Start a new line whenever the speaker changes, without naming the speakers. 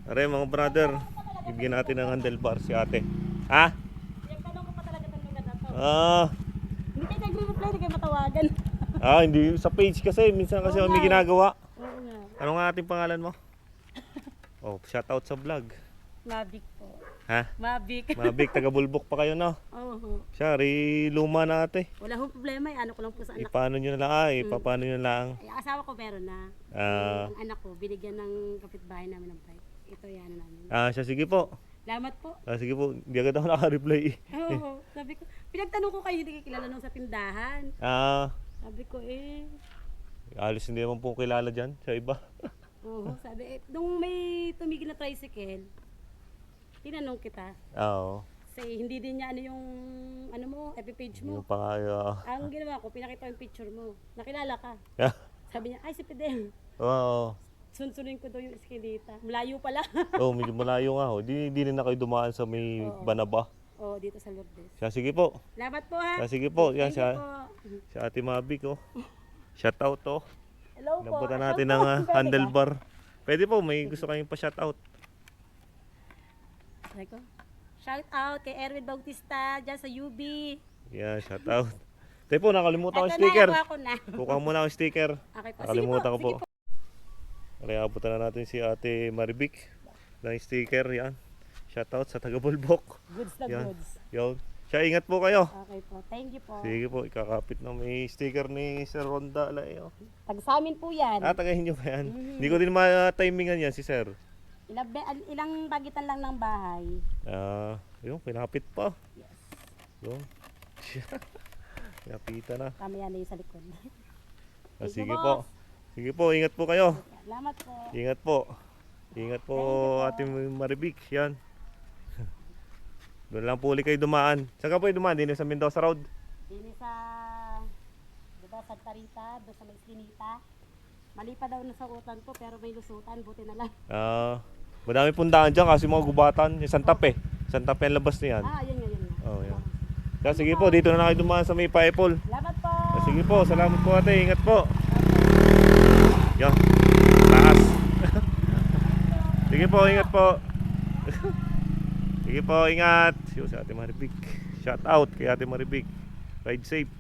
Are mga brother, bibigyan natin ng handlebar si ate. Ha?
Tanong ko pa talaga ng lugar na to.
Ah,
Hindi kayo nagre-reply, hindi kayo matawagan.
hindi sa page kasi minsan kasi
Oo
may
nga eh.
ginagawa.
Oo nga.
Ano nga ating pangalan mo? Oh, shout out sa vlog.
Mavic po.
Ha?
Mavic.
Mabik, taga Bulbok pa kayo no?
Oo.
Siya, luma na ate.
Wala hong problema eh. Ano ko lang po sa anak.
Ipano nyo na lang, ipapano nyo na lang.
Ay, asawa ko meron na.
Ah.
Ang anak ko, binigyan ng kapitbahay namin ng bike. Ito yan namin.
Siya, sige po.
Salamat po.
Sige po, hindi agad ako naka-reply.
Oo. Sabi ko, pinagtanong ko kayo, hindi kayo kilala nung sa tindahan. Sabi ko
Alis hindi naman po kilala dyan sa iba.
oo, sabi nung may tumigil na tricycle, tinanong kita.
Oo.
Kasi hindi din niya ano yung ano mo, FB page mo.
Yung pangayo.
Ang ginawa ko, pinakita yung picture mo. Nakilala ka.
Yeah.
Sabi niya, ay si Fidel.
Oo.
Sunsunin ko daw yung eskelita. Malayo pala.
Medyo malayo nga ho. Di rin na kayo dumaan sa may Banaba.
Oo, dito sa Lourdes.
Siya, sige po.
Salamat po ha.
Sige po. Yan,
Thank you po.
si Ate Mabik oh. Shout out oh.
Hello po.
Nabutan natin ng handlebar. Pwede po, may gusto kayong pa-shout out.
Shout out kay Erwin Bautista dyan sa UB.
Yan, shout out. Tayo po, nakalimutan ko
Ito
yung sticker.
na, ako na.
Kukuha muna ako yung sticker.
Okay po.
Nakalimutan ko
Sige
po. Kaya abutan na natin si Ate Maribik. Ng sticker, yan. Shout out sa taga Bulbok.
Goods na
Yan.
goods.
Yan. Siya, ingat po kayo.
Okay po. Thank you po.
Sige po, ikakapit na may sticker ni Sir Ronda.
Tag sa amin po yan.
Tagahin nyo ba yan? Hindi ko din ma-timingan yan si Sir.
Ilang bagitan lang ng bahay.
Yung pinapit pa. Yung. Pinapita na.
Tama yan na yung sa likod.
Sige po. Sige po, ingat po kayo.
Salamat po.
Ingat po. Ingat po Ate Maribik. Yan. Doon lang po ulit kayo dumaan. Saan ka po dumaan? Dito sa Mendoza Road?
Dini sa, diba, Santa Rita, doon sa may Eskinita. Mali pa daw na sa utan po, pero may lusutan, buti na lang.
Madami pong daan dyan kasi mga gubatan. Yung Santa Fe. Santa Fe ang labas niyan.
Yun nga.
Oh, yan. Sige po, dito na lang kayo dumaan sa may Paipol.
Salamat po.
Sige po, salamat po ate. Ingat po. Yan. Taas. Sige po, ingat po. Sige po, ingat. Si Ate Maribik. Shout out kay Ate Maribik. Ride safe.